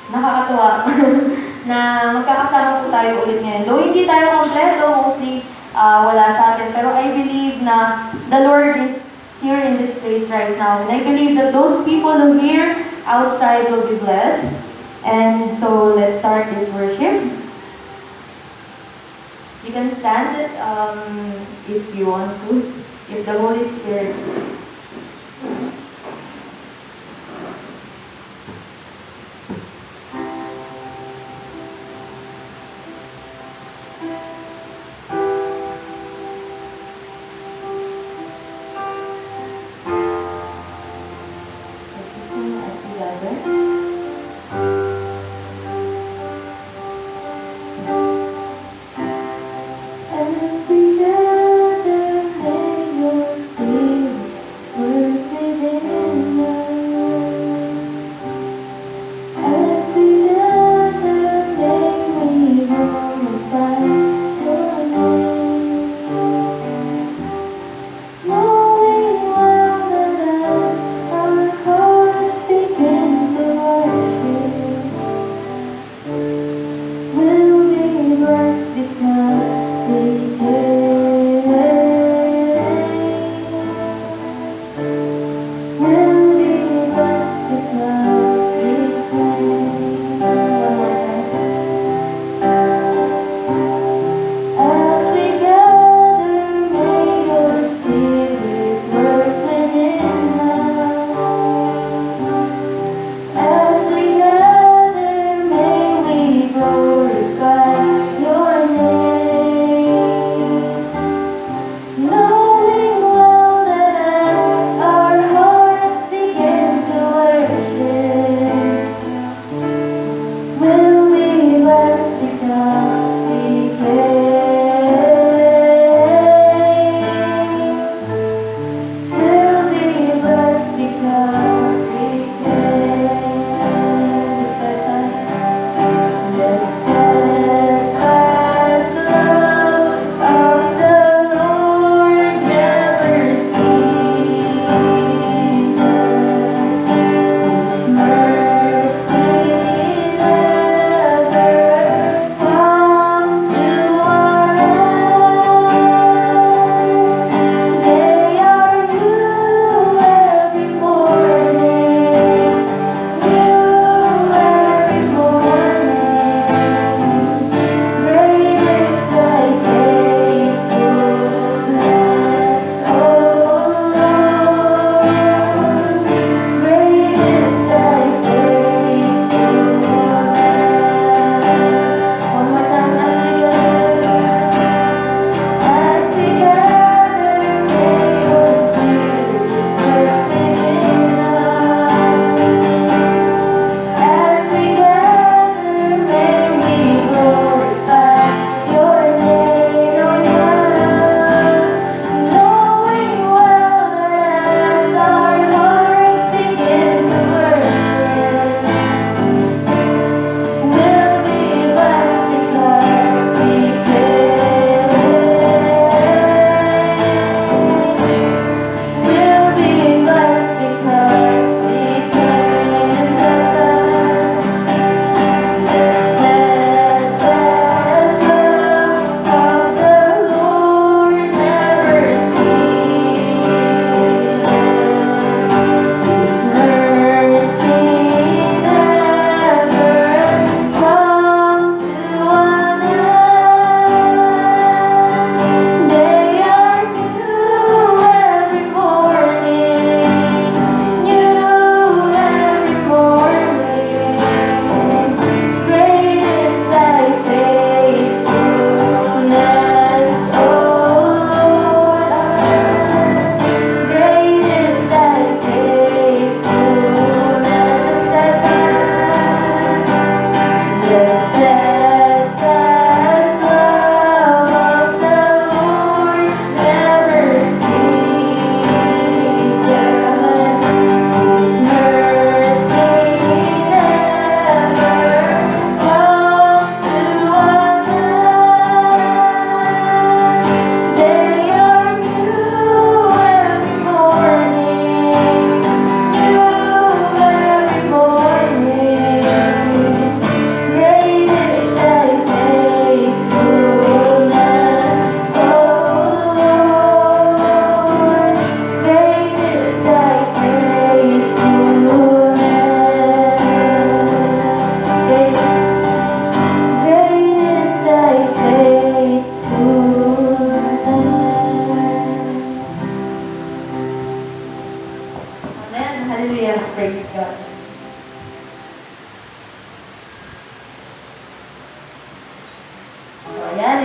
Nakakatuwa na magkakasama po tayo ulit ngayon. Though hindi tayo kompleto, mostly wala sa atin, pero I believe na the Lord is here in this place right now. And I believe that those people who hear outside will be blessed. And so let's start this worship. You can stand if you want to, if the Holy Spirit. Begins to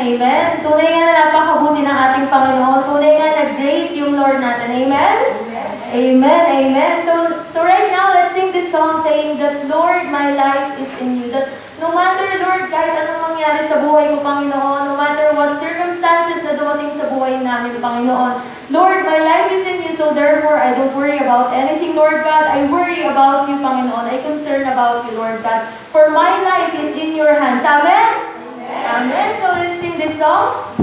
Amen? Tunay nga na napakabuti ng ating Panginoon. Tunay nga na great yung Lord natin. Amen? Amen, amen. So right now, let's sing this song saying that, Lord, my life is in you. That no matter, Lord, kahit anong mangyari sa buhay ko, Panginoon, no matter what circumstances na dumating sa buhay namin, Panginoon, Lord, my life is in you, so therefore, I don't worry about anything, Lord God. I worry about you, Panginoon. I concern about you, Lord God. For my life is in your hands. Amen? Amen. So let's sing this song.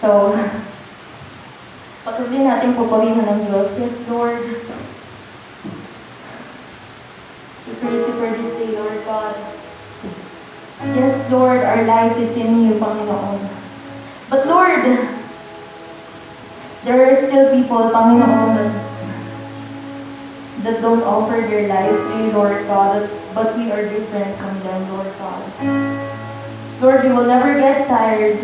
So, patuloy natin pupurihan ng Diyos. Yes, Lord. We praise you for this day, Lord God. Yes, Lord, our life is in you, Panginoon. But Lord, there are still people, Panginoon, that don't offer their life to you, Lord God, but we are different from them, Lord God. Lord, we will never get tired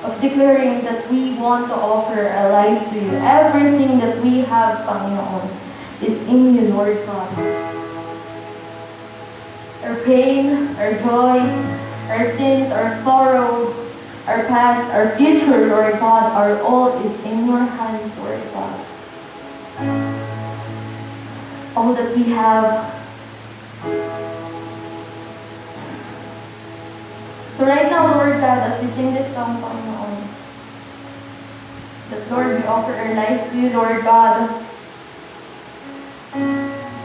of declaring that we want to offer a life to you. Everything that we have, Panginoon, is in you, Lord God. Our pain, our joy, our sins, our sorrow, our past, our future, Lord God, our all is in your hands, Lord God. All that we have. So right now, Lord God, as we sing this song, Panginoon, that Lord, we offer our life to you, Lord God.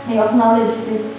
May acknowledge this.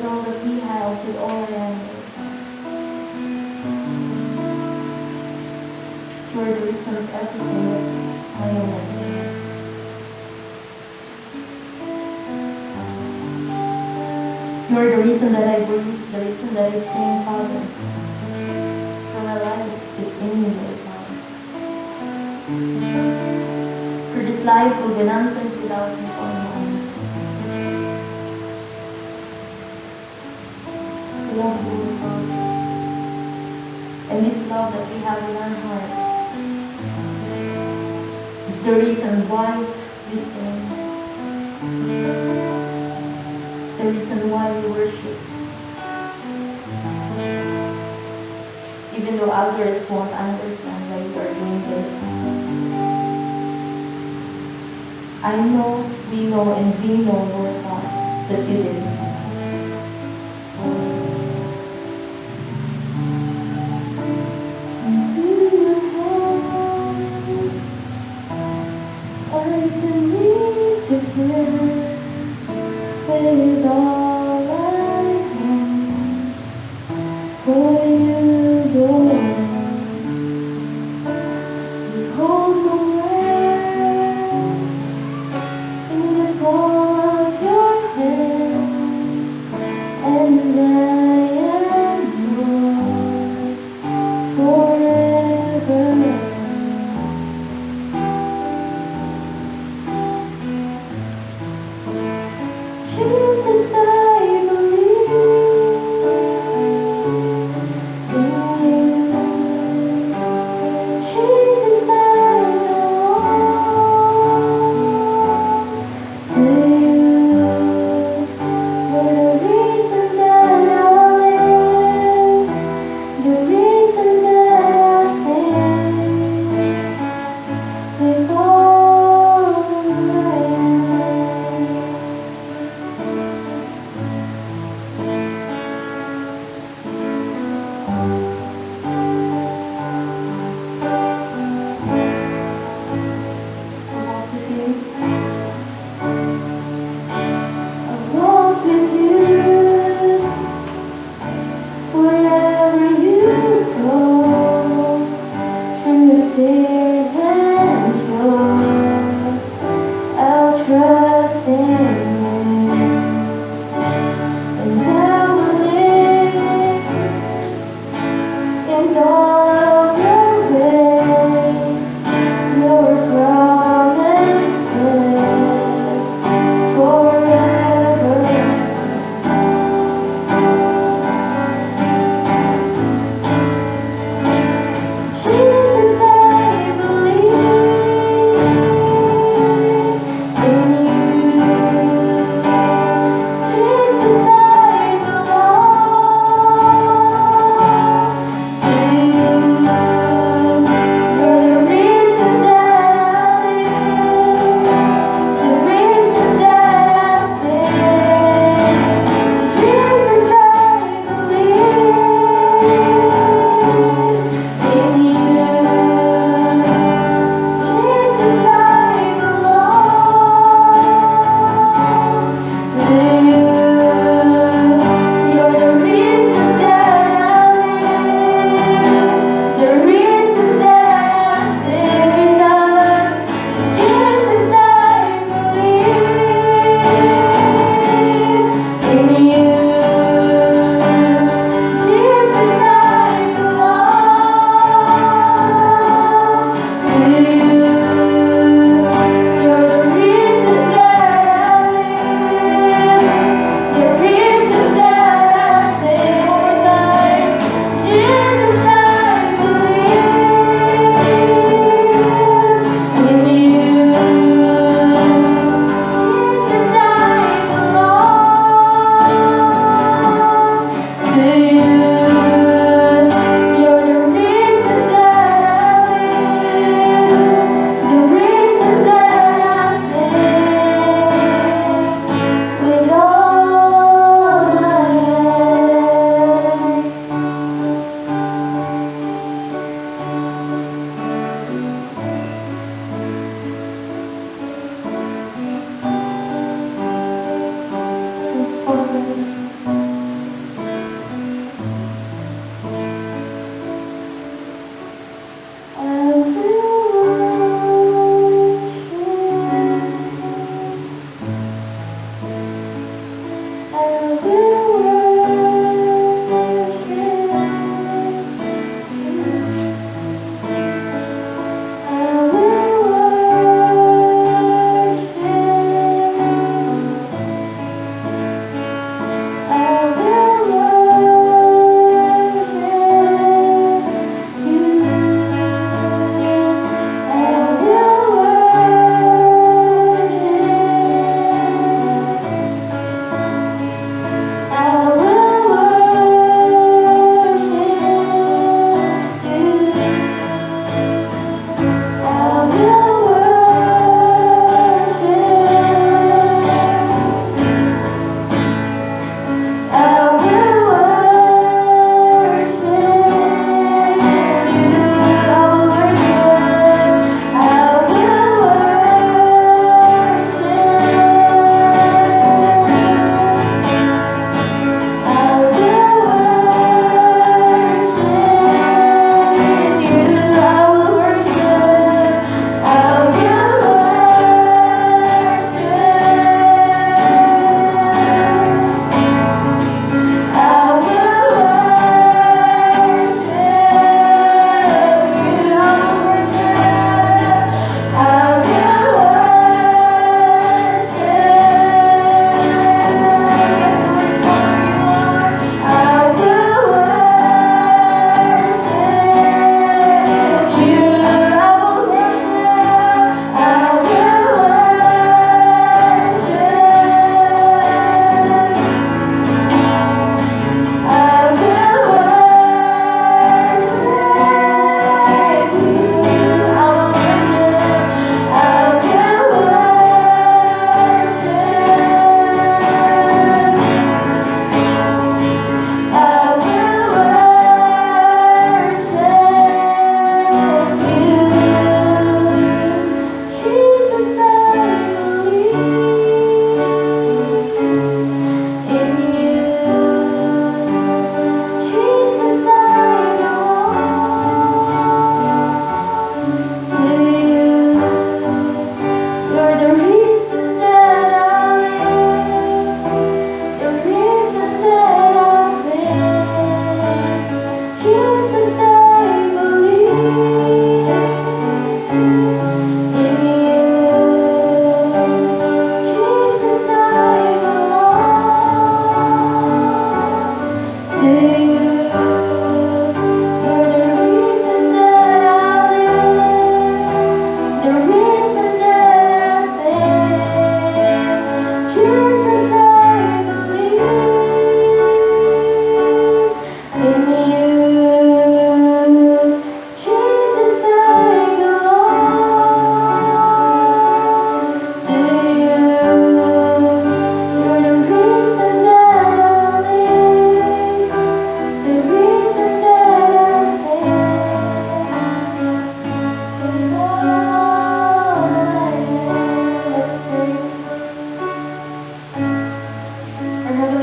with all that we have, with all I am. You are the reason of everything that I am. You are the reason that I breathe, the reason that I sing, Father. For my life is in you, Lord God. For this life will be nonsense without you, Father. We love you, Lord God. And this love that we have in our heart is the reason why we sing. It's the reason why we worship. Even though others won't understand why you are doing this. I know, we know, and we know, Lord God, that you did. With all I am, for you go behold the world in the palm of your hand.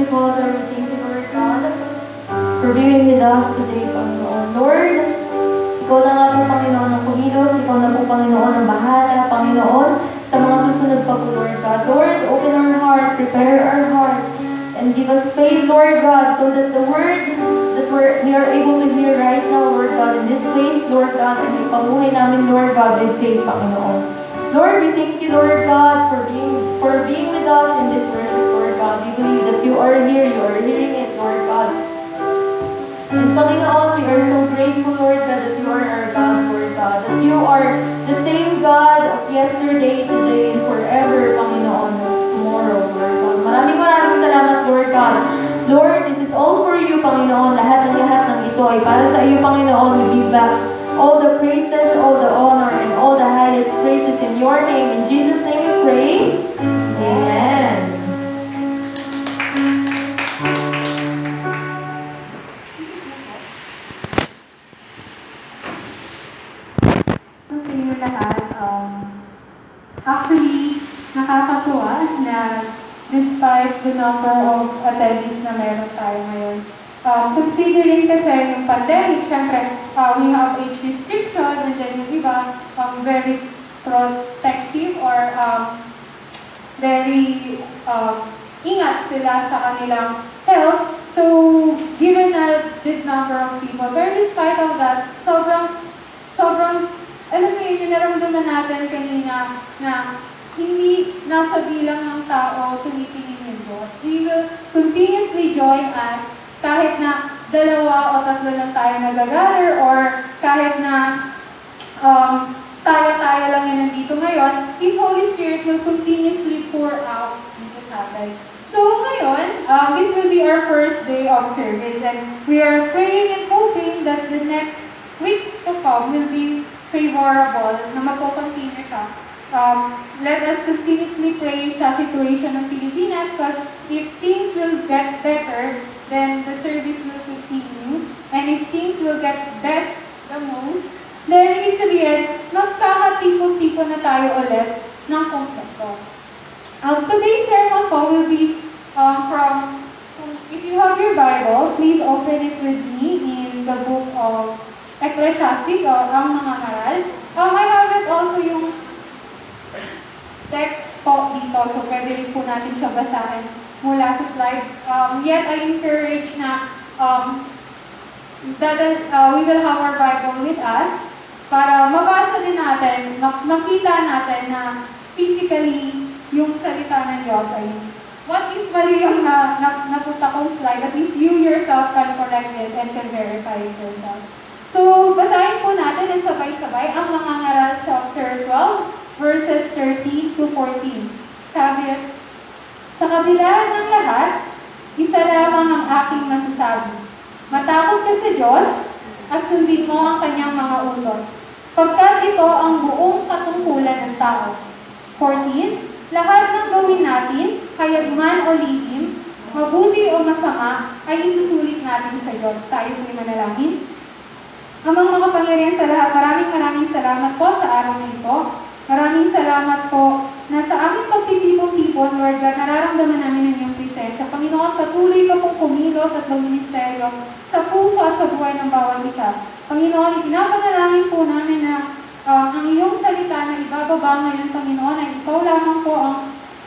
Father. We thank you, Lord God, for being with us today, Panginoon. Lord, ikaw na nga po, Panginoon, ang kumilos. Ikaw na po, Panginoon, ang bahala, Panginoon, sa mga susunod pa po, Lord God. Lord, open our heart, prepare our heart, and give us faith, Lord God, so that the word that we are able to hear right now, Lord God, in this place, Lord God, and ipamuhay namin, Lord God, with faith, Panginoon. Lord, we thank you, Lord God, for being with us in this worship, Lord God. We believe that you are here, you are hearing it, Lord God. And Panginoon, we are so grateful, Lord God, that you are our God, Lord God. That you are the same God of yesterday, today, and forever, Panginoon, tomorrow, Lord God. Maraming salamat, Lord God. Lord, this is all for you, Panginoon. Lahat ng ito ay para sa iyo, Panginoon. We give back all the praises, all the honor, and all the highest praises in your name. In Jesus' name we pray. Amen. Sa inyo lahat, actually, nakakatuwa na despite the number of attendees na meron tayo ngayon, considering kasi yung pandemic, syempre, we have age restriction, and then yung iba, very protective or very ingat sila sa kanilang health. So, given this number of people, but despite of that, sobrang, alam mo yun, yung naramdaman natin kanina na hindi nasa bilang ng tao tumitingin yung Diyos. He will continuously join us kahit na 2 o 3 lang tayo nag-gather or kahit na tayo lang yung nandito ngayon, His Holy Spirit will continuously pour out dito sa atin. So ngayon, this will be our first day of service and we are praying and hoping that the next weeks to come will be favorable na magpo-continue siya. Let us continuously pray sa situation ng Pilipinas because if things will get better, then the service will continue. And if things will get best the most, then ibig sabihin, magkakatipon-tipon na tayo ulit ng kompleto. Today's sermon po will be from, if you have your Bible, please open it with me in the book of Ecclesiastes o ang mga ngaral. I have it also yung text po dito, so pwede rin po natin siya basahin mula sa slide. Yet I encourage na we will have our Bible with us para mabasa din natin, makita natin na physically yung salita ng Diyos ay what if mali yung napunta kong slide, at least you yourself can correct it and can verify it yourself. So, basahin po natin ang sabay-sabay ang mga ngaral chapter 12, verses 13 to 14. Sabi, sa kabila ng lahat, isa lamang ang aking masasabi. Matakot ka sa Diyos at sundin mo ang kanyang mga utos, pagkat ito ang buong katungkulan ng tao. 14. Lahat ng gawin natin, hayag man o lihim, mabuti o masama, ay isusulit natin sa Diyos. Tayo po'y manalangin. Amang makapangyarihan sa lahat, maraming salamat po sa araw na ito. Maraming salamat po na sa aming pagtitipon-tipon, Lord God, nararamdaman namin ang iyong presensya. Panginoon, patuloy ka pong kumilos at magministeryo sa puso at sa buhay ng bawat isa. Panginoon, ipinapanalangin po namin na ang iyong salita na ibababa ngayon, Panginoon, ay ikaw lamang po ang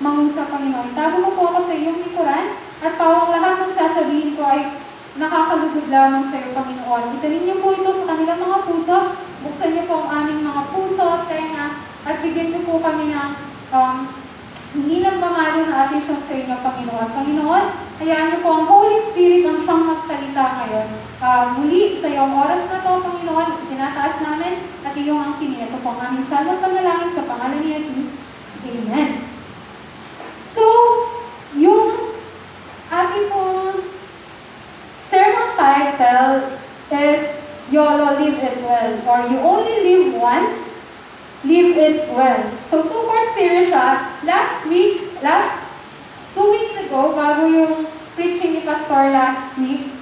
mangusap, Panginoon. Itago mo po ako sa iyong likuran at pawang lahat ng sasabihin ko ay nakakalugod lamang sa iyo, Panginoon. Italin niyo po ito sa kanilang mga puso. Buksan niyo po ang aming mga puso at tenga at bigyan niyo po kami ng hindi nagmamalo na atensyon sa inyo, Panginoon. Panginoon, hayaan niyo po ang Holy Spirit ang siyang magsalita ngayon. Muli sa iyong oras na to, Panginoon, tinataas namin at iyong angkin. Ito po ang aming salmo panalangin sa pangalan ni Jesus. Amen. So, yung ating pong sermon title is YOLO, Live It Well, or You Only Live Once, Live It Well. So, 2-part series siya. Last 2 weeks ago, bago yung preaching ni Pastor last week,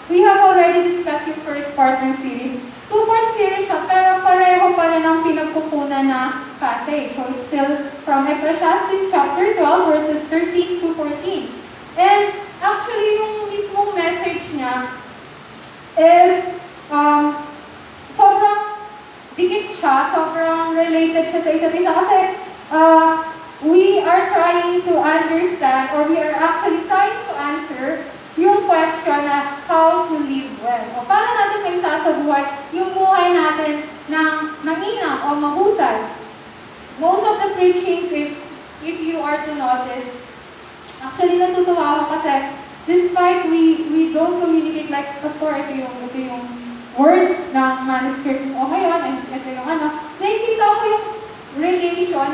we have already discussed yung first part ng series. 2-part series siya, pero pareho pa rin ang pinagkukunan na passage. So, it's still from Ecclesiastes chapter 12, verses 13 to 14. And understand or we are actually trying to answer yung question na how to live well. O paano natin may sasabuhay yung buhay natin ng nanginang o mahusay. Most of the preachings, if you are to notice, actually natutuwa ako kasi despite we don't communicate like, Pastor, ito yung word ng manuscript mo ngayon, and ito yung nakikita ko yung relation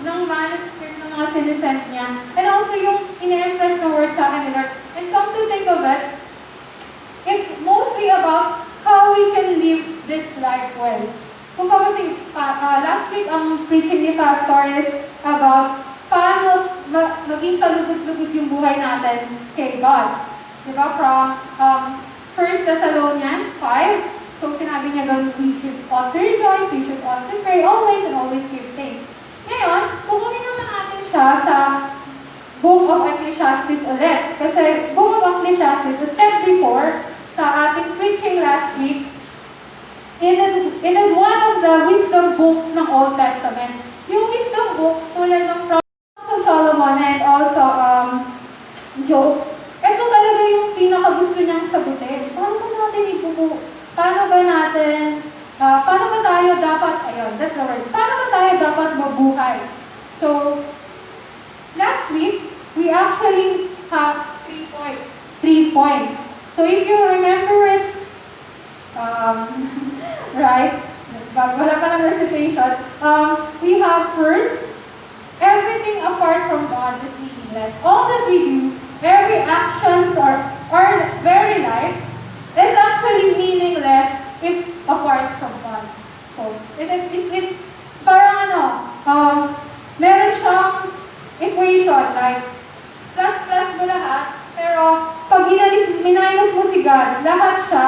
ng manuscript ng mga sinesend niya, and also yung ina-impress na word sa akin ni Lord. And come to think of it, it's mostly about how we can live this life well. Kung kasi last week ang preaching ni Pastor is about paano maging kalugod-lugod yung buhay natin kay God. Diba? From 1 Thessalonians 5, so sinabi niya doon, we should ought to rejoice, we should ought to pray always and always give thanks. Ngayon, kukunin naman natin siya sa Book of Ecclesiastes ulit. Kasi Book of Ecclesiastes, as said before, sa ating preaching last week, it is one of the wisdom books ng Old Testament. Yung wisdom books, tulad ng Proverbs of Solomon and also Job, ito talaga yung pinakagusto niyang sagutin. Paano ba tayo dapat, that's the word, paano ba tayo dapat mabuhay? So, last week, we actually have 3 points. So, if you remember it, right, wala pa lang recitation, we have first, everything apart from God is meaningless. All that we do, every actions or our very life is actually meaningless if apart from God. So, it parang meron siyang equation, like, plus mo lahat, pero pag minus mo si God, lahat siya,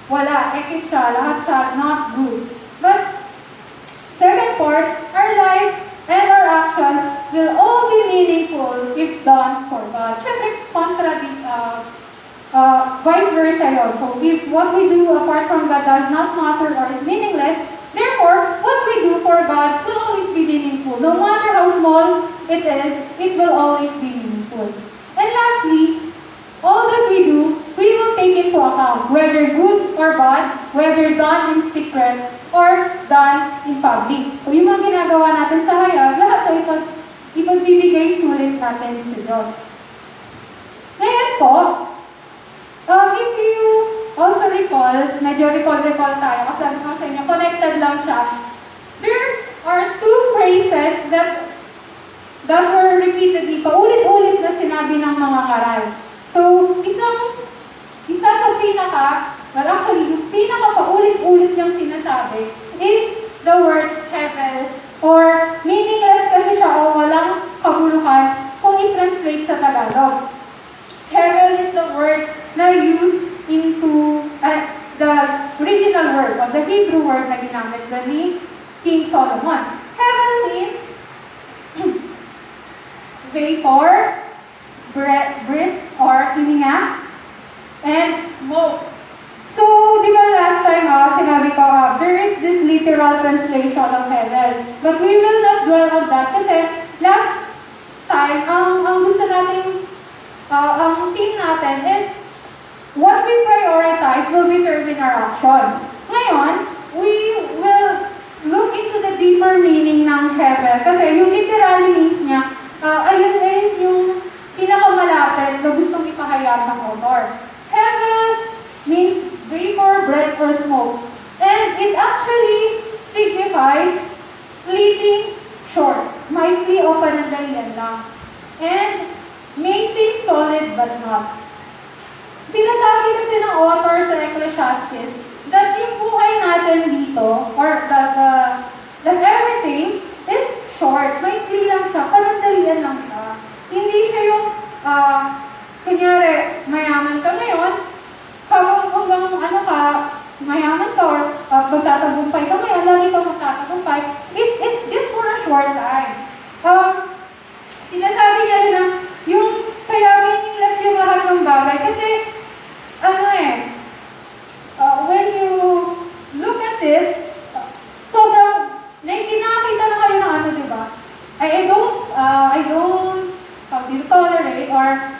wala, X siya, lahat siya, not good. But, second part, our life and our actions will all be meaningful if done for God. Siyempre, vice versa yun. So, if what we do apart from God does not matter or is meaningless, therefore, what we do for God will always be meaningful. No matter how small it is, it will always be meaningful. And lastly, all that we do, we will take into account, whether good or bad, whether done in secret or done in public. So, yung mga ginagawa natin sa hayag, lahat ito ipagbibigay sulit natin sa Diyos. Ngayon po, if you also recall, medyo recall tayo, kasi sabi ko sa inyo, connected lang siya. There are 2 phrases that were repeatedly, paulit-ulit na sinabi ng mga ngaral. So, isa sa yung pinaka-paulit-ulit niyang sinasabi is the word heaven, or meaningless kasi siya o walang kabuluhan kung i-translate sa Tagalog. Heaven is the word na used into the original word, or the Hebrew word na ginamit ni King Solomon. Heaven means vapor, breath or hininga, and smoke. So, di ba last time sinabi ko, there is this literal translation of heaven. But we will not dwell on that kasi last time, ang gusto nating, ang theme natin is what we prioritize will determine our actions. Ngayon, we will look into the deeper meaning ng heaven kasi yung literally means niya, ayun yung pinakamalapit na gustong ipahayag ng author. Heaven means vapor, breath, or smoke. And it actually signifies fleeting, short, mighty o panandalian lang. And may seem solid but not. Sinasabi kasi ng author sa Ecclesiastes that yung buhay natin dito, or that everything is short, maikli lang siya, panandalian lang siya. Hindi siya yung, kunyari, mayaman ka ngayon, hanggang mayaman ka, or magtatagumpay ka ngayon, lagi ka magtatagumpay, it's just for a short time. Sinasabi niya rin na, yung kaya meaningless yung lahat ng bagay, kasi, when you look at it, sobrang, nakikita na kayo ng diba? I don't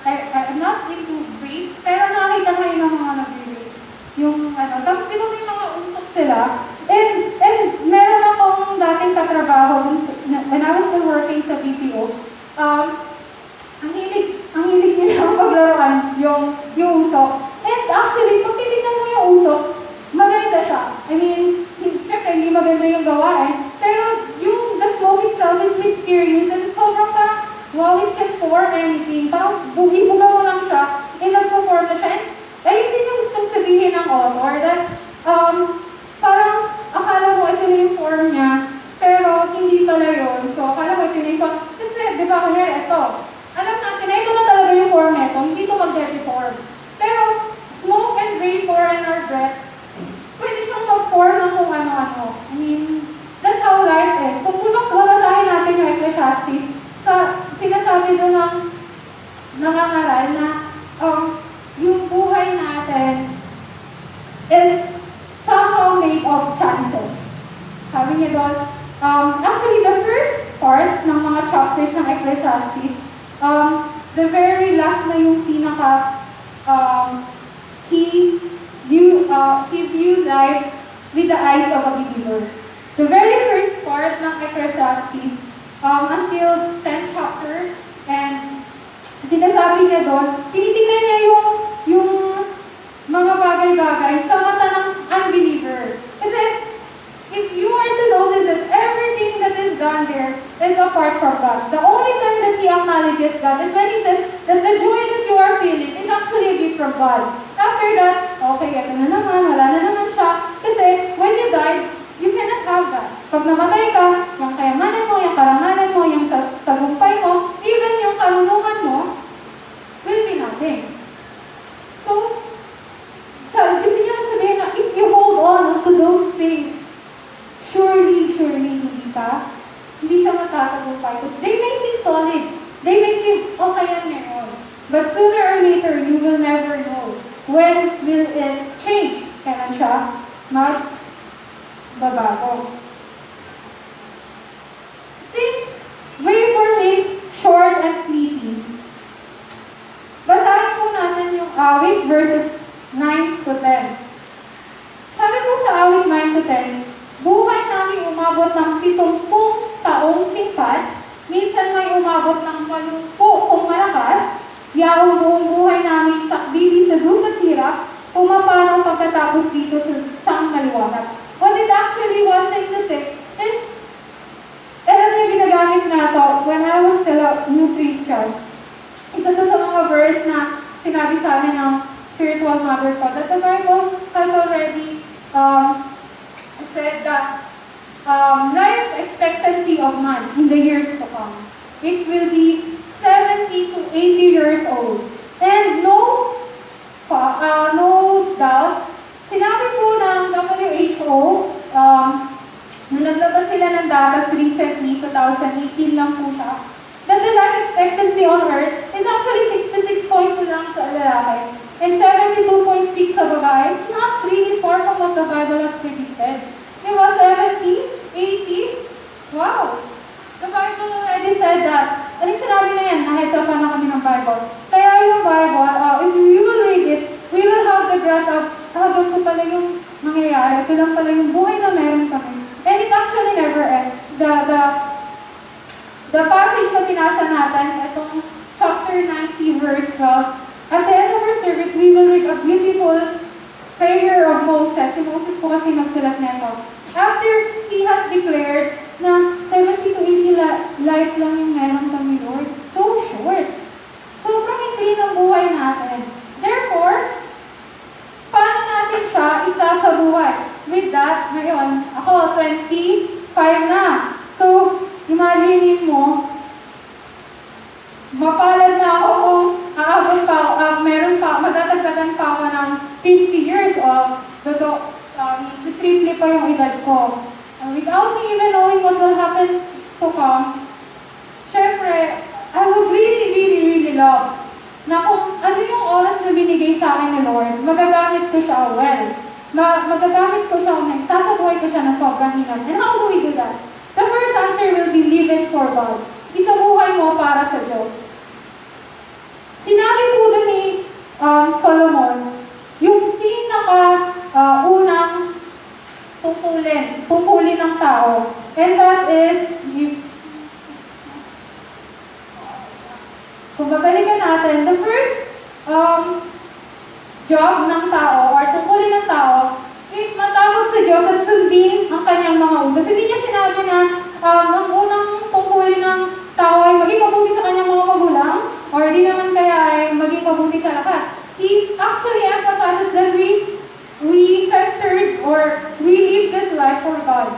I'm not into vape, pero nakakita kayo ng mga nag-vape. Yung tapos di ba may mga usok sila? And meron akong dating katrabaho when I was still working sa BPO. Ang hilig nila paglaruan yung usok. And actually, pag titignan mo yung usok, maganda siya. I mean, syempre hindi maganda yung gawain, pero yung the smoke itself is mysterious and sobrang parang, wow, it can form anything. Parang bugi-buga mo lang siya, nagpo-form na siya. And ayun din yung gustong sabihin ng author that parang akala mo ito na yung form niya, pero hindi pala yun. So, akala mo ito na yung kasi, di ba, kunyari, ito. Alam natin na ito na talaga yung form nito, hindi ito mag-deform. Pero, smoke and vapor and our breath, pwede siyang mag-form ng kung ano-ano. I mean, that's how life is. Kung babasahin natin yung Ecclesiastes, sinasabi doon ng nangangaral na yung buhay natin is somehow made of chances. Sabi niya doon, actually the first parts ng mga chapters ng Ecclesiastes, the very last na yung pinaka, he viewed life with the eyes of a believer. The very first part ng Ecclesiastes, until 10th chapter, and sinasabi niya doon, tinitingnan niya yung mga bagay-bagay sa mata ng unbeliever. Kasi, if you are to notice that everything that is done there is apart from God. The only time that he acknowledges God is when he says that the joy that you are feeling is actually a gift from God. After that, okay, ito na naman, wala na naman siya. Kasi, when you died, you cannot have that. Pag namatay ka, yung kayamanan mo, yung karangalan mo, yung tagumpay mo, even yung karunungan mo, will be nothing. So, gusto niya sabihin na if you hold on to those things, surely, hindi siya matatagumpay. Because they may seem solid. They may seem, okay yan ngayon. But sooner or later, you will never know. When will it change? Kailan siya magbabago? Since vapor means short and fleeting, basahin po natin yung awit verses 9 to 10. Sabi po sa awit 9 to 10, buhay namin umabot ng 70 taong singkat, minsan may umabot ng 80 kung malakas, yaong buong buhay namin sakbili sa dusat hirap, pumapanaw pagkatapos dito sa maliwanag. What it actually wanting to say is, alam niyo ginagamit na to when I was still a new Christian. Isa to sa mga verse na sinabi sa amin ng spiritual mother ko, that the Bible has already said that life expectancy of man in the years to come, it will be 70 to 80 years old. And no doubt, sinabi po ng WHO, nung naglabas sila ng data recently, 2018 lang po siya, that the life expectancy on Earth is actually 66.2 lang sa lalaki and 72.6 sa babae. It's not really far from what the Bible has predicted. Diba, 70, 80? Wow! The Bible already said that. Ano yung sinabi na yan? Nahit sa na kami ng Bible. Kaya yung Bible, if you will read it, we will have the grasp of, ganito pala yung mangyayari. Ito lang pala yung buhay na meron kami. And it actually never ends. The passage na pinasa natin, itong chapter 90, verse 12, at the end of our service, we will read a beautiful prayer of Moses. Si Moses po kasi nagsulat nito. After he has declared na 70 to 80 life lang yung meron kami, Lord. So short. Sobrang ikli ng buhay natin. Therefore, paano natin siya isa sa buhay? With that, ngayon, ako 25 na. So, imagine mo, mapalad na ako kung aabot pa ako, madadagdagan pa ako ng 50 years of triple pa yung edad ko. Without me even knowing what will happen to come, syempre, I would really love na kung ano yung oras na binigay sa akin ni Lord, magagamit ko siya well. Magagamit ko siya, sasabuhay ko siya na sobrang hinag. And how do we do that? The first answer will be live it for God. Isabuhay mo para sa Diyos. Solomon, yung unang tungkulin ng tao. And that is, kung babalikan natin, the first job ng tao or tungkulin ng tao is matakot sa Diyos at sundin ang kanyang mga utos. Hindi niya sinabi na ang unang tungkulin ng tao ay maging mabuti sa kanyang mga magulang or di naman kaya ay maging mabuti sa lahat. He actually emphasizes that we centered or we live this life for God.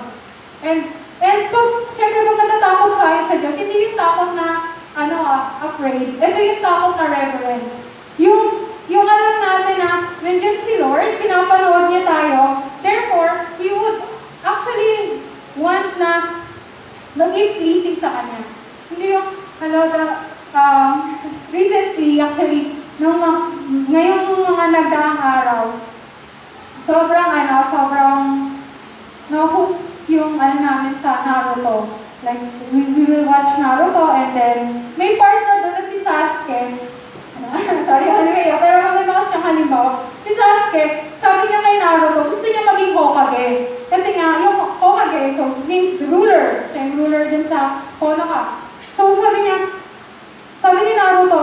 And syempre pag natatakot tayo sa Diyos, hindi yung takot na afraid. Ito yung takot na reverence. Yung alam natin na nandiyan si Lord, pinapanood niya tayo, therefore, we would actually want na maging pleasing sa Kanya. Hindi yung, recently, actually, ngayong mga nagdaang araw, sobrang no-hook yung namin sa Naruto. Like, we will watch Naruto and then, may part na doon na si Sasuke. Sorry, anyway, pero maganda kasi siyang halimbawa. Si Sasuke, sabi niya kay Naruto, gusto niya maging Hokage. Kasi nga, yung Hokage, so, means ruler. Siya yung ruler din sa Konoha. So, sabi ni Naruto,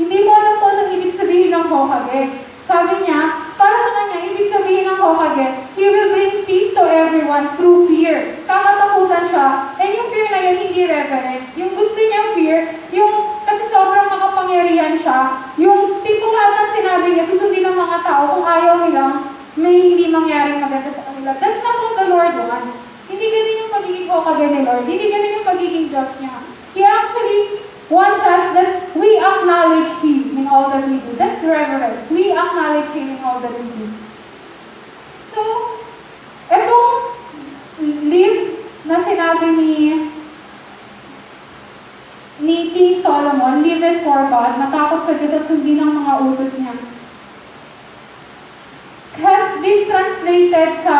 hindi mo alam po anong ibig sabihin ng Hokage. Sabi niya, para sa kanya, ibig sabihin ng Hokage, he will bring peace to everyone through fear. Kakatakutan siya. And yung fear na yun, hindi reverence. Yung gusto niya fear, kasi sobrang makapangyarihan siya, yung tipong lahat ng sinabi niya, susundin ng mga tao kung ayaw nilang may hindi mangyaring maganda sa kanila. That's not what the Lord wants. Hindi ganun yung pagiging Hokage ni Lord. Hindi ganun yung pagiging Diyos niya. He actually wants us that we acknowledge Him in all that we do. That's reverence. We acknowledge Him in all that we do. So, etong live na sinabi ni King Solomon, live it for God, matakot sa Diyos at sundin ang mga utos niya, has been translated sa,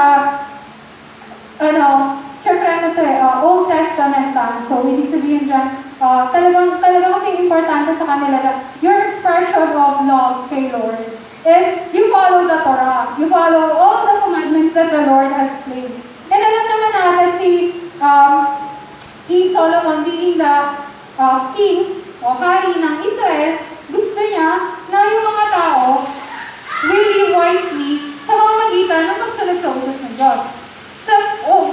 syempre Old Testament lang. So, ibig sabihin dyan, talagang kasi importante sa kanila na your expression of love kay Lord is you follow the Torah. You follow all the commandments that the Lord has placed. And alam naman natin King Solomon being the king o hari ng Israel, gusto niya na yung mga tao will live wisely sa pamamagitan ng pagsunod sa utos ng Diyos. Sa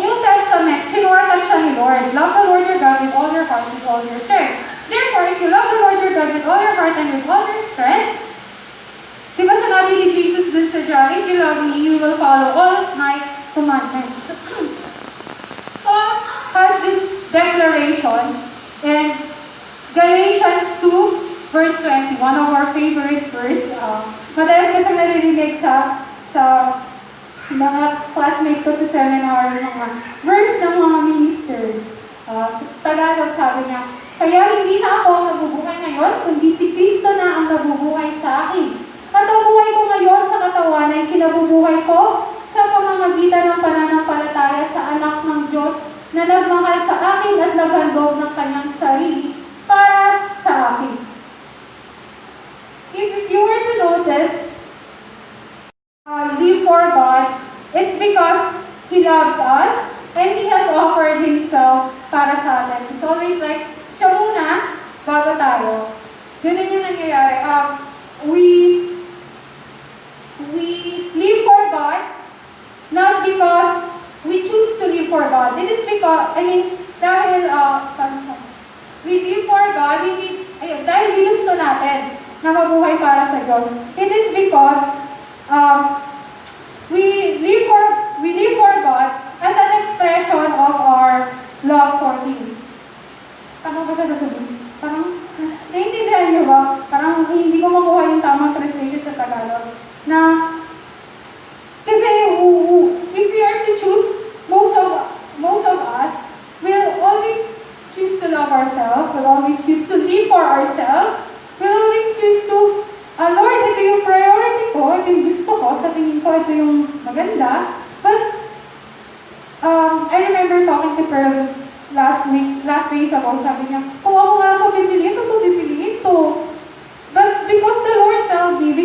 New Testament, sinuwatan siya ni Lord. Love the Lord your God with all your heart, with all your strength. Therefore, if you love the Lord your God with all your heart and with all your strength, di ba sinabi ni Jesus dun sa John, if you love me, you will follow all my commandments. Paul has this declaration, and Galatians 2, verse 20, one of our favorite verse. Madalas ko siyang naririnig sa mga classmates ko sa seminar, mga verse ng mga ministers. Tagalog, sabi niya, kaya hindi na ako ang nabubuhay ngayon, kundi si Kristo na ang nabubuhay sa akin. At ang buhay ko ngayon sa katawan ay kinabubuhay ko sa pamamagitan ng pananampalataya sa anak ng Diyos na nagmahal sa akin at naghandog ng kanyang sarili para sa akin. If you were to notice, live for God, it's because He loves us and He has offered Himself para sa atin. It's always like, siya muna, bago tayo. Ganun yung nangyayari. We live for God, not because we choose to live for God. It is because, we live for God, dahil ginusto natin na mabuhay para sa Diyos. It is because we live for God as an expression of our love for Him. Tama ba siya sasabihin? Parang, naiintindihan niyo ba? Parang hindi ko makuha yung tamang translation sa Tagalog. Na, kasi if we are to choose, most of us will always choose to love ourselves, will always choose to live for ourselves, will always choose to, Lord, ito yung priority ko, ito yung gusto ko, sa tingin ko, ito yung maganda. But, I remember talking to Pearl last days ago, sabi niya, kung ako nga ako pipiliin, ito pipiliin to. But because the Lord told me,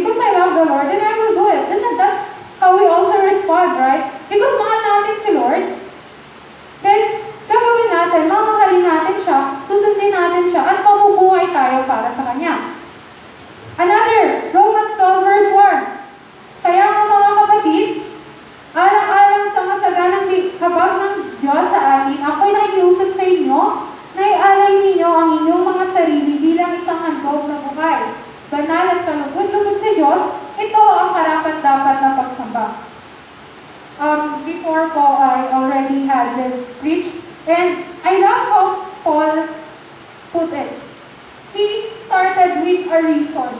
before Paul, I already had this preached. And I love how Paul put it. He started with a reason.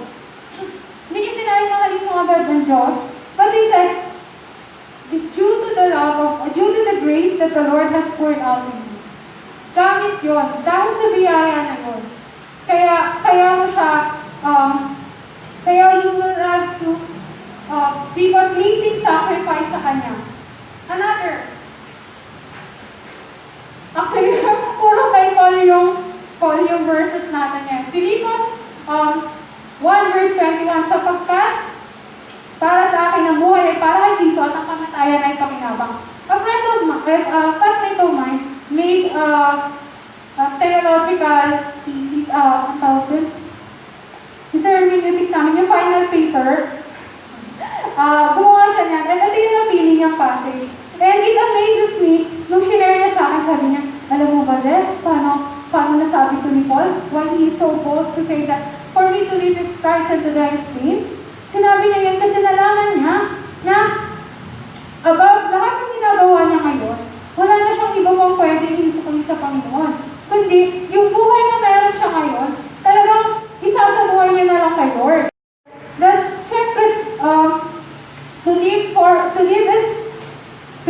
Hindi niya sinabi na halin mo agad ng Diyos, but he said, due to the grace that the Lord has poured out in you. Gamit yun. Dahil sa biyaya na yun. Kaya mo siya, kaya you will have to be a pleasing sacrifice sa Kanya. Another. Actually, puro kay Paul yung verses natin yan. Filipos 1 verse 21, sapagkat para sa akin ang buhay ay para kay Kristo at ang kamatayan ay pakinabang. A classmate of mine made a theological thesis, ang tawag dun? Hermeneutic sa amin, yung final paper. Gumawa siya niyan, and ito yung napili niyang passage. And it amazes me, nung shinare niya sa akin, sabi niya, alam mo ba, Des, paano nasabi to ni Paul? Why he is so bold to say that, for me to live is Christ and to die is gain? Sinabi niya yun kasi nalaman niya na above lahat ng ginagawa niya ngayon, wala na siyang iba pang pwede iisukuli sa Panginoon. Kundi, yung buhay na meron siya ngayon, talagang isasabuhay niya na lang kay Lord. That, syempre, to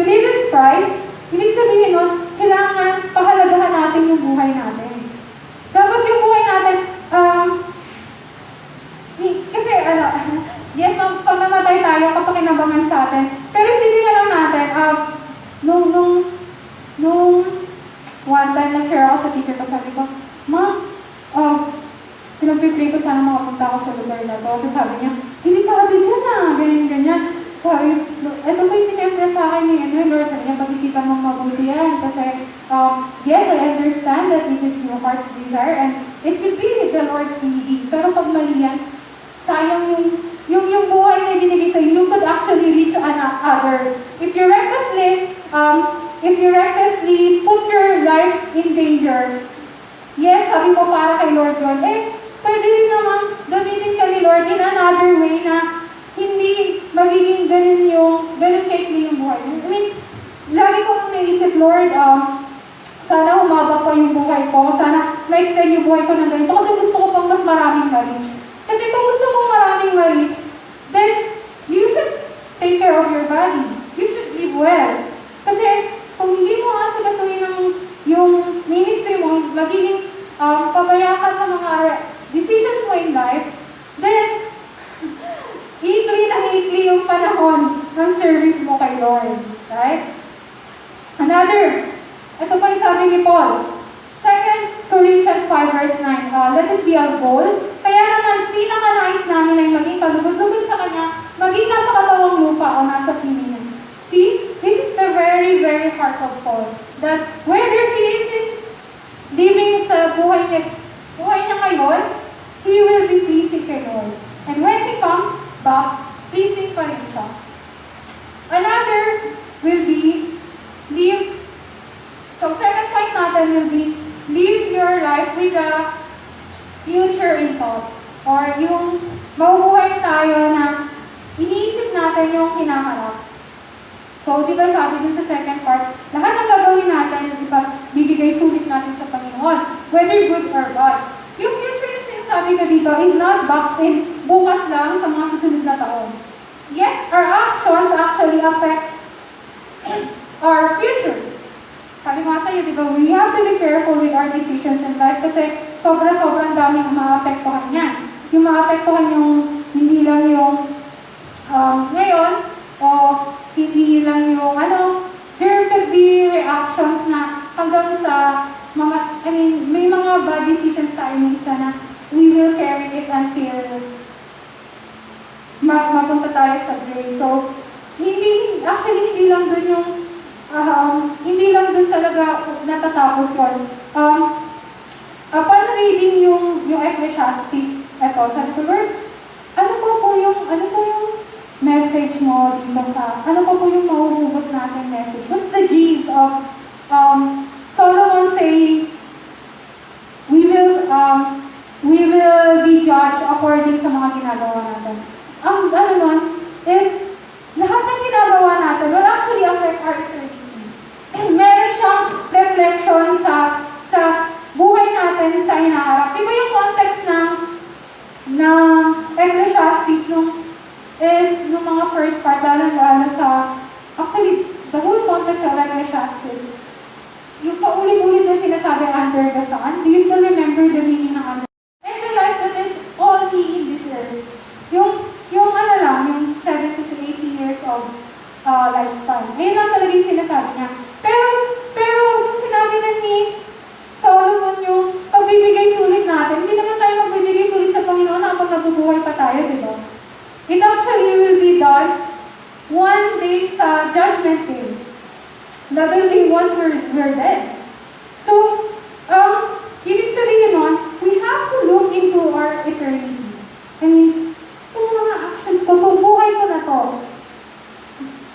live is Christ, ibig sabihin nun, kailangan pahalagahan natin yung buhay natin. Dapat yung buhay natin, kasi, yes, pag namatay tayo, kapakinabangan sa atin. Pero isipin lang natin, nung one time na-share ako sa teacher ko, sabi ko, Ma, pinag-pray ko sana makapunta ako sa lugar na to. Kasi sabi niya, hindi ka kasi dyan ganyan. Sabi, ito po yung sinempre sa akin ni Lord, sabi niya, pag-isipan mong mabuti yan. Kasi, yes, I understand that it is your heart's desire and it could be the Lord's leading. Pero pag mali yan, sayang yung buhay na binigay sa'yo, you could actually reach others. If you recklessly put your life in danger, yes, sabi ko para kay Lord yun, pwede rin naman gamitin ka ni Lord in another way na hindi magiging ganun kaikli yung buhay. I mean, lagi kong naisip, Lord, sana humaba pa yung buhay ko, sana ma-extend yung buhay ko ng ganito, kasi gusto ko pang mas maraming ma-reach. Kasi kung gusto mong maraming ma-reach, then you should take care of your body. You should live well. Kasi kung hindi mo asikasuhin yung ministry mo, magiging pabaya ka sa mga decisions mo in life, then ikli yung panahon ng service mo kay Lord. Right? Another, ito pa yung sabi ni Paul. 2 Corinthians 5 verse 9, let it be our goal. Kaya naman, pinaka-nais namin ay maging palugod-lugod sa Kanya, maging nasa katawang lupa o nasa piling niya. See, this is the very, very heart of Paul. That whether he is living sa buhay niya ngayon, he will be pleasing kay Lord. And when he comes back, pleasing pa rin siya. Another will be, second point natin will be, live your life with a future in thought. Or yung mabubuhay tayo na iniisip natin yung hinaharap. So, di ba sabi dun sa second part, lahat ng gagawin natin, di ba, bibigay sulit natin sa Panginoon, whether good or bad. Yung future yung sinasabi ko dito is not boxed in bukas lang sa mga susunod na taon. Yes, our actions actually affects our future. Sabi nga sa'yo, di ba, we have to be careful with our decisions in life kasi sobrang daming maapektuhan niyan. Yung maapektuhan yung, hindi lang yung ngayon, o hindi lang yung there could be reactions na hanggang sa may mga bad decisions tayo minsan na we will carry it until mapunta tayo sa grave. So, hindi lang dun yung hindi lang dun talaga natatapos yun. Upon reading yung Ecclesiastes, sabi ko, Lord, ano po yung message mo dito sa, ano po yung mahuhugot natin message? What's the gist of Solomon saying, we will be judged according sa mga ginagawa natin. Ang nun is, lahat ng ginagawa natin will actually affect our eternity. natin sa hinaharap. Di ba yung context ng Ecclesiastes nung mga first part, lalo sa, actually, the whole context of Ecclesiastes, yung paulit-ulit na sinasabi under the sun, do you still remember the meaning ng under? And the life that is only in this earth. Yung ano lang, yung 70 to 80 years of lifespan. Ayun lang talaga yung sinasabi niya. Pero yung sinabi na ni Solomon yung pagbibigay sulit natin, hindi naman tayo magbibigay sulit sa Panginoon habang nabubuhay pa tayo, di ba? It actually will be done one day sa Judgment Day. That will be once we're dead. So, ibig sabihin nun, we have to look into our eternity. I mean, itong mga actions ko, kung buhay ko na to,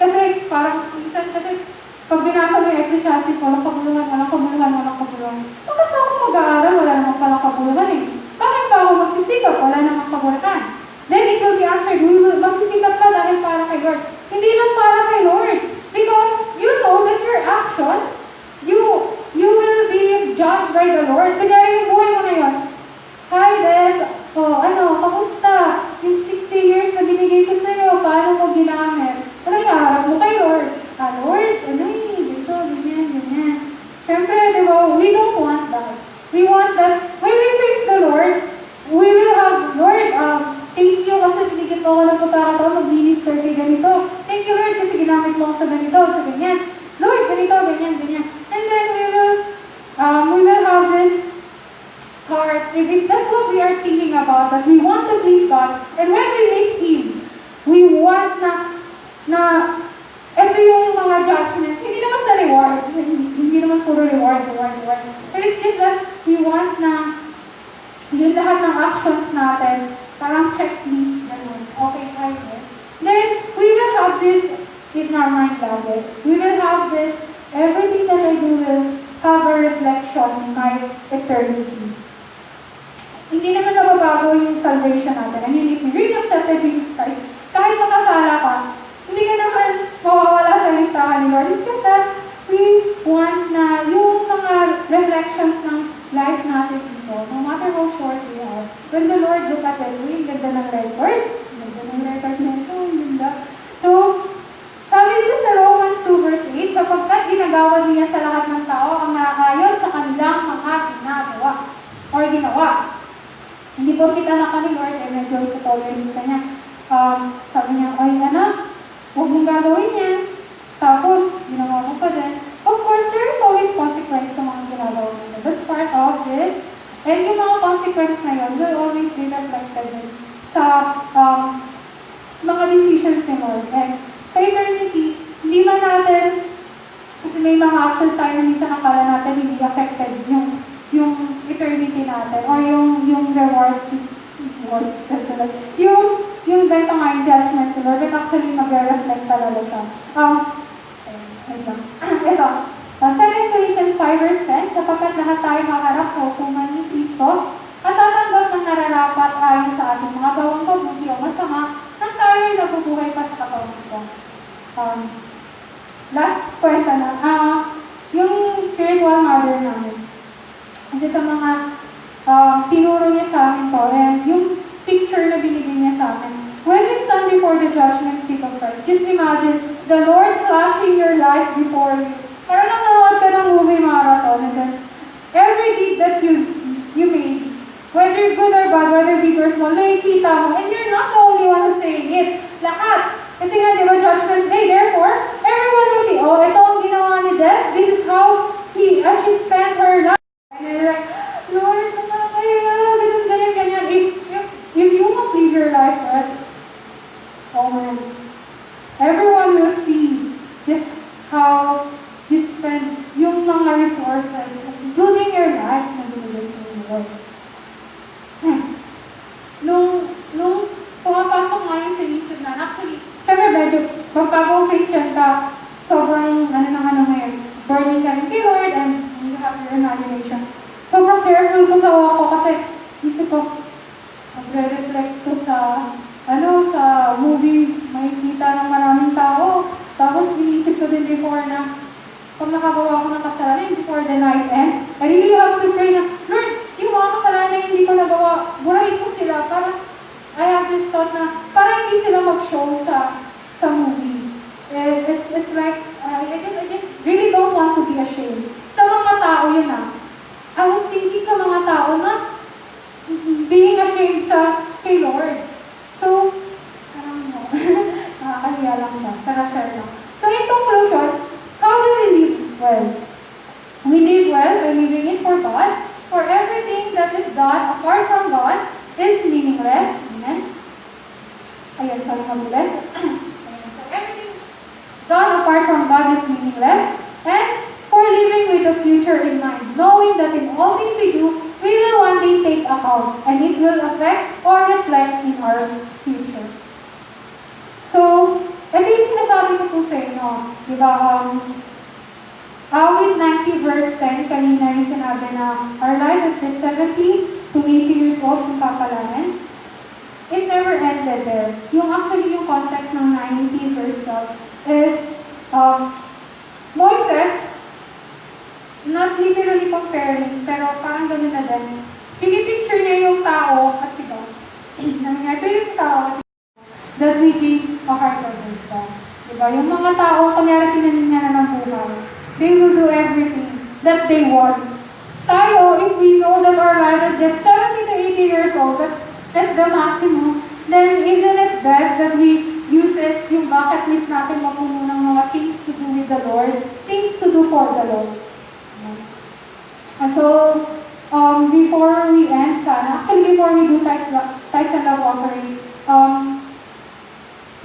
kasi parang, kasi pag binasa mo yung Ecclesiastes, walang kabuluhan. Bakit ako mag-aaral? Wala namang palang kabuluhan eh. Bakit ba ako magsisikap? Wala namang kabuluhan. Then it will be answered, magsisikap ka dahil para kay Lord. Hindi lang para kay Lord. Because you know that your actions, you will be judged by the Lord. Kunyari yung buhay mo ngayon. Hi, Des. Kamusta? Yung 60 years na binigay ko sa'yo, paano mo ginamit? Ano yung harap mo kay Lord? Lord, ganyan. Siyempre, di ba, we don't want that. We want that, when we praise the Lord, we will have, Lord, thank you kasi binigyan mo ako ng pagkakataon mag-minister kay ganito. Thank you, Lord, kasi ginamit mo ako sa ganito, sa ganyan. Lord, ganito, ganyan. And then we will have this heart. If that's what we are thinking about, that we want to please God, and when we meet Him, we want na ito yung mga judgment, hindi naman sa reward, hindi naman puro reward. But it's just that we want na yung lahat ng actions natin, parang checklist, ganun. Okay, right? Then, we will have this in our mind lagi. We will have this, everything that I do will have a reflection in my eternity. Hindi naman nababago yung salvation natin. I mean, if you really accepted Jesus Christ, kahit makasala ka, hindi ka naman mawawala sa listahan ni Lord. It's just that we want na yung mga reflections ng life natin dito, no matter how short we are, when the Lord look at it, yung ganda ng record na ito, ganda. So, sabi dito sa Romans 2 verse 8, sapagkat ginagawa niya sa lahat ng tao ang nakaayon sa kanilang mga ginawa. Hindi po kita naka ni Lord, medyo ito ka niya. Sabi niya, huwag mong gagawin yan. Tapos, ginawa mo pa din. Of course, there is always consequence sa mga ginagawa mo. That's part of this. And yung mga consequence na yun will always be reflected sa mga decisions ni Lord. And sa eternity, hindi man natin, kasi may mga actions tayo minsan akala natin hindi affected yung eternity natin or yung rewards yung ganito nga yung judgment to Lord, it actually mag-reflect talaga siya. Ito. 2 Corinthians 5 verse 10, sapagkat lahat tayo maharap sa hukuman ni Kristo at tatanggap ng nararapat ayon sa ating mga gawang mabuti o masama nang tayo ay nabubuhay pa sa katawan nito. Last kwenta na, yung spiritual mother namin. Kasi sa mga tinuro niya sa amin to, and yung picture na binigay niya sa akin. When we stand before the judgment seat of Christ, just imagine the Lord flashing your life before you. Parang nanonood ka ng movie marathon, and then every deed that you made, whether good or bad, whether big or small, nakikita mo, and you're not the only one who's saying it. Lahat. Kasi nga, di ba, Judgment Day, therefore, everyone will see, ito ang ginawa ni Des, this is how she spent her life. And you're like, Lord, ganyan. If you won't live your life, right? Oh man. Everyone will see just how you spend yung mga resources, including your life, na binigay sa inyo. Nung pumapasok nga yung sinisip na, actually, syempre medyo, magpagong Christian ka, sobrang, ngayon, burning ka rin kay Lord, and you have your imagination. Sobrang careful ko sa ako kasi isip ko, magre-reflect ko sa movie, makikita ng maraming tao. Tapos inisip ko din before na, pag nakagawa ko ng kasalanan, before the night ends, I really have to pray na, Lord, you ko nagawa, burahin ko sila para I have this thought na para hindi sila mag-show sa movie. It's like, I just really don't want to be ashamed. Sa mga tao yun I was thinking sa mga tao na being ashamed kay Lord. So, parang no. Nakakahiya lang siya. Share lang. So, in conclusion, how do we live well? We live well by living it for God. For everything that is done apart from God is meaningless. Amen? Ayan, sorry, mabulas. So, everything done apart from God is meaningless. And for living with the future in mind, knowing that in all things we do, we will one day take account, and it will affect or reflect in our future. So, ito yung sinasabi ko po sa inyo. Diba, Awit 90 verse 10, kanina yung sinabi na our life is just 70 to 80 years old kung kapalaran. It never ended there. Yung context ng 90 verse 12 is, Moses, not literally comparing, pero parang ganun na din. Pinipicture niya yung tao at si God. Ito yung tao that we give a heart of wisdom. Diba? Yung mga tao, kunyari tinanin niya na ng buhay. They will do everything that they want. Tayo, if we know that our life is just 70 to 80 years old, that's the maximum, then isn't it best that we use it, yung bucket list natin mapuno ng mga things to do with the Lord, things to do for the Lord. And so, before we end, before we do tithes and love offering,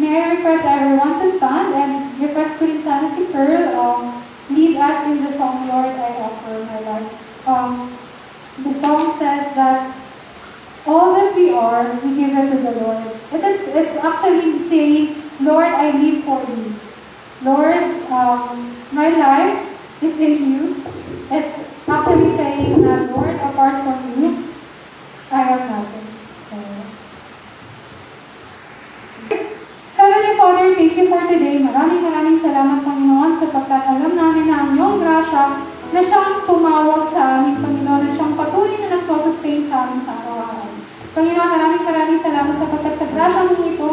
may I request everyone to stand and request ko rin sana si Pearl, lead us in the song, Lord, I offer my life. The song says that all that we are, we give it to the Lord. It's actually saying, Lord, I live for you. Lord, my life is in you. It's actually saying that, Lord, apart from you, I am nothing. Heavenly Father, thank you for today. Maraming salamat, Panginoon, sapagkat alam namin na ang iyong grasya na siyang tumawag sa amin, Panginoon, at siyang patuloy na nagsustain sa amin sa araw-araw. Panginoon, maraming salamat sapagkat sa grasya mong ito,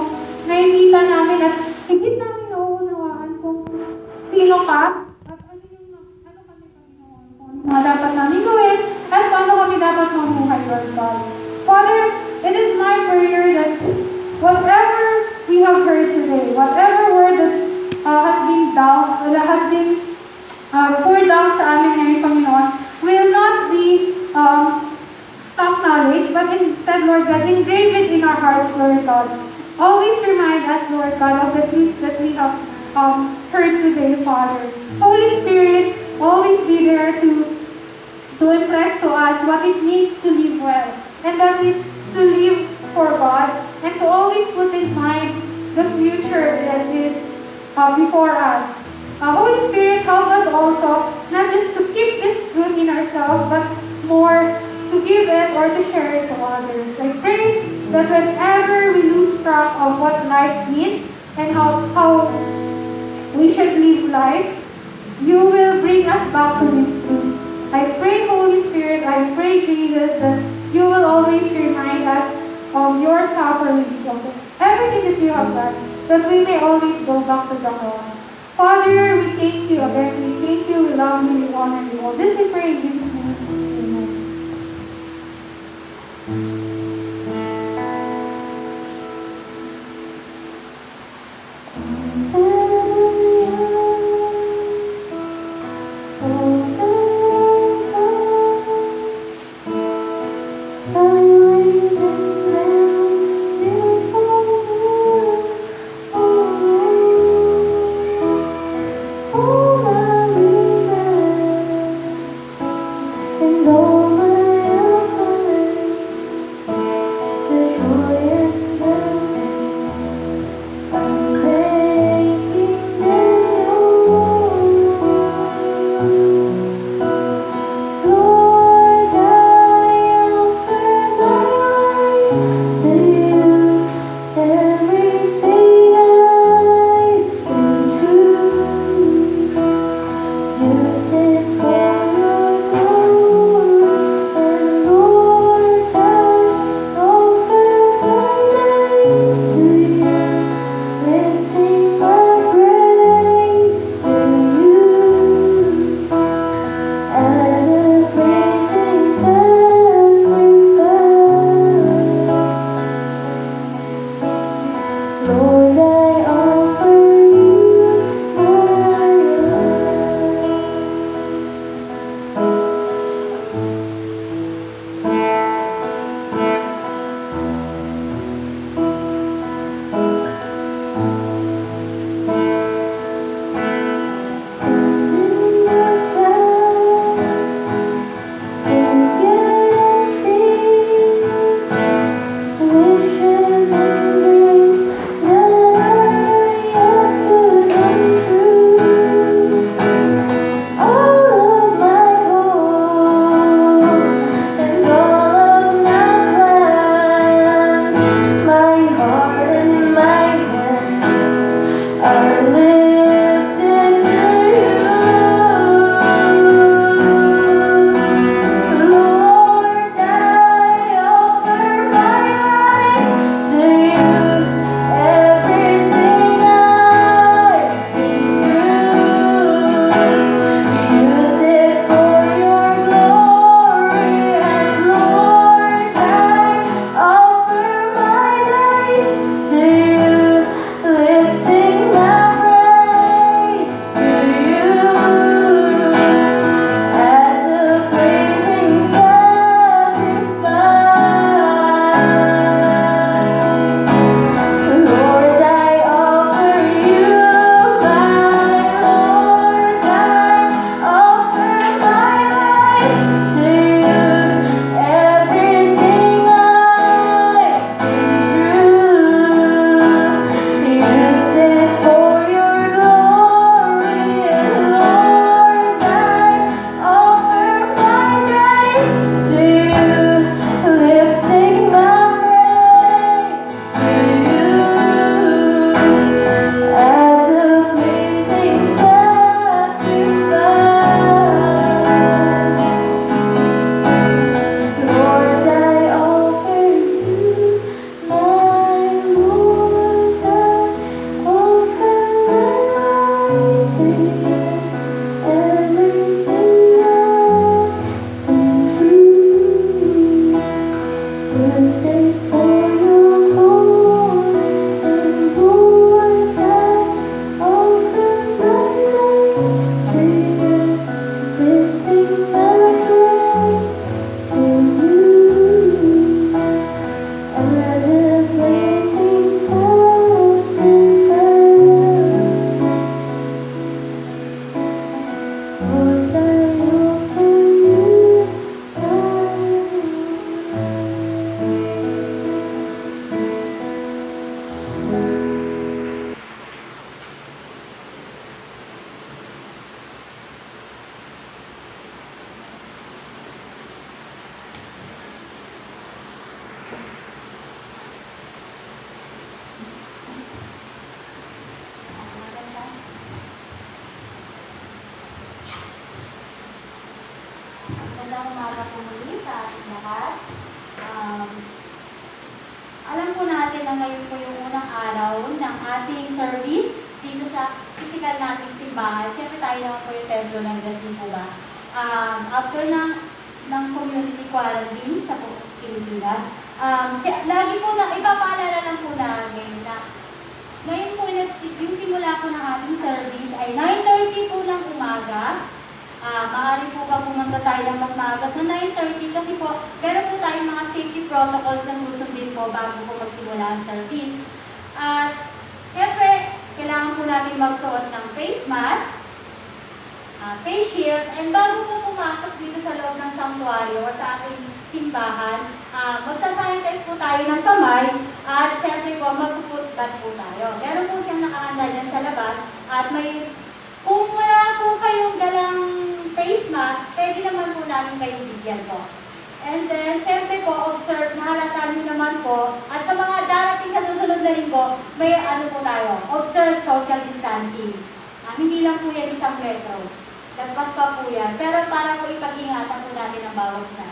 nakikita namin at higit namin nauunawaan kung sino ka at ano kami, Panginoon, kung ano mga dapat namin gawin at paano kami dapat mamuhay, Lord God. Father, it is my prayer that whatever we have heard today, whatever word that has been poured down sa amin ngayon, Panginoon, will not be stock knowledge, but instead, Lord God, engrave it in our hearts, Lord God. Always remind us, Lord God, of the truths that we have heard today, Father. Holy Spirit, always be there to impress to us what it means to live well, and that is to live for God, and to always put in mind the future that is before us. Holy Spirit, help us also not just to keep this truth in ourselves, but more to give it or to share it to others. I pray that whenever we lose track of what life means and how we should live life, you will bring us back to this truth. I pray, Holy Spirit, I pray, Jesus, that you will always remind us of your sufferings, of everything that you have done, that we may always go back to the cross. Father, we thank you again. We thank you, we love you, we honor you. All this we pray in Jesus' name. Magandang umaga po muli sa ating lahat. Um, Alam po natin na ngayon po yung unang araw ng ating service dito sa physical nating simbahan. Siyempre tayo naman po yung templo ng Diyos, di po ba? After ng community quarantine sa buong Pilipinas, lagi po na, ipapaalala lang po namin na ngayon po yung simula po ng ating service ay 9:30 po ng umaga. Maaari po ba pumunta tayo ng mas maaga sa 9:30 kasi po meron po tayong mga safety protocols na susundin po bago po magsimula ang service. At syempre, kailangan po natin magsuot ng face mask, face shield, and bago po pumasok dito sa loob ng sanctuary o sa ating simbahan, magsasanitize po tayo ng kamay at syempre po magpuputbat po tayo. Meron po siyang nakahanda dyan sa labas at kung wala po kayong dalang face mask, pwede naman po namin kayong bigyan po. And then, syempre po, observe, nahalata nyo naman po, at sa mga darating sa susunod na linggo, may po tayo, observe social distancing. Hindi lang po yan 1 metro. Lagpas pa po yan. Pero para po ipag-ingatan po natin ang bawat isa.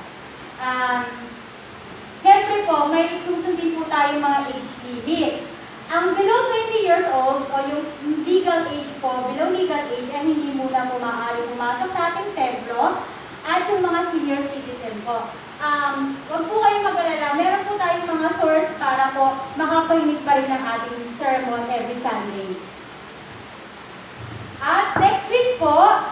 Syempre po, may susundin po tayo mga age limit. Ang below 20 years old, o yung legal age po, below legal age, ay hindi muna po maaari pumasok sa ating templo, at yung mga senior citizen po. Huwag po kayong mag-alala, meron po tayong mga source para po makapahinig pa rin ng ating sermon every Sunday. At next week po,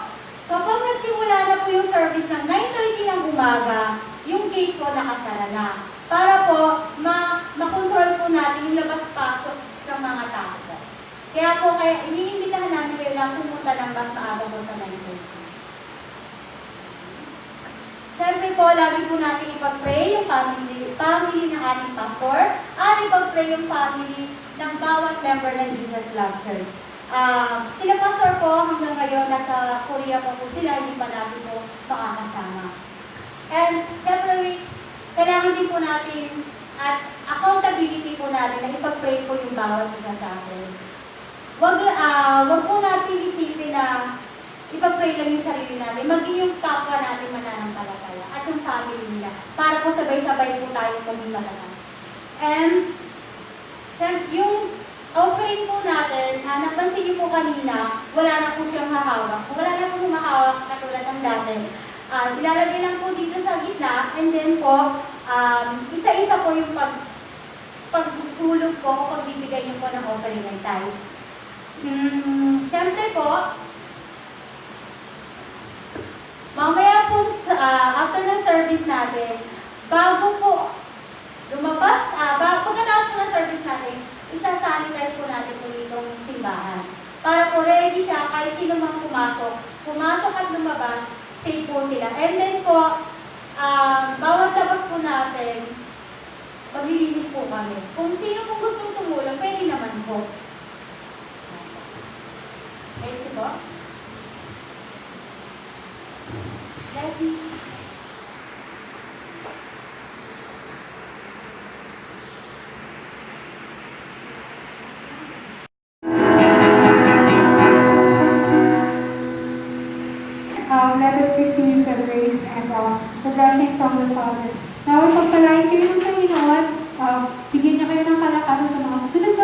kapag nagsimula na po yung service ng 9:30 ng umaga, yung gate po nakasara na. Para po, makontrol po natin yung labas-pasok ng mga tao. Kaya iniimbitahan namin kayo lang pumunta ng mas maaga po sa 9:30. Siyempre po, lagi po natin ipag-pray yung family ng ating pastor at ipag-pray yung family ng bawat member ng Jesus Love Church. Sila pastor po hanggang ngayon nasa Korea po sila, hindi pa natin po makakasama. And siyempre, kailangan din po natin at accountability po natin na ipag-pray po yung bawat isa sa atin. Wag po natin isipin na ipag-pray lang yung sarili natin, maging yung kapwa natin mananampalataya at yung family nila para po sabay-sabay po tayo maging malakas. And yung offering po natin, napansin niyo po kanina, wala na po siyang hahawak. Wala na po humahawak katulad ng dati. Ilalagay lang po dito sa gitna, and then po, isa-isa po yung pagtulog po o pagbibigay niyo po ng offering and tithes. Siyempre po, mamaya po, after ng service natin, bago po lumabas, pagkatapos po ng service natin, isa-sanitize po natin po itong simbahan. Para po ready siya, kahit sino mang pumasok at lumabas, safe po sila. And then po, bawat labas po natin, maglilinis po kami. Kung sino pong gustong tumulong, pwede naman po. Thank you po. Bless you. Let us receive the grace and the blessing from the Father. Naway pagpalain kayo ng Panginoon, bigyan niyo kayo ng kalakasan sa mga susunod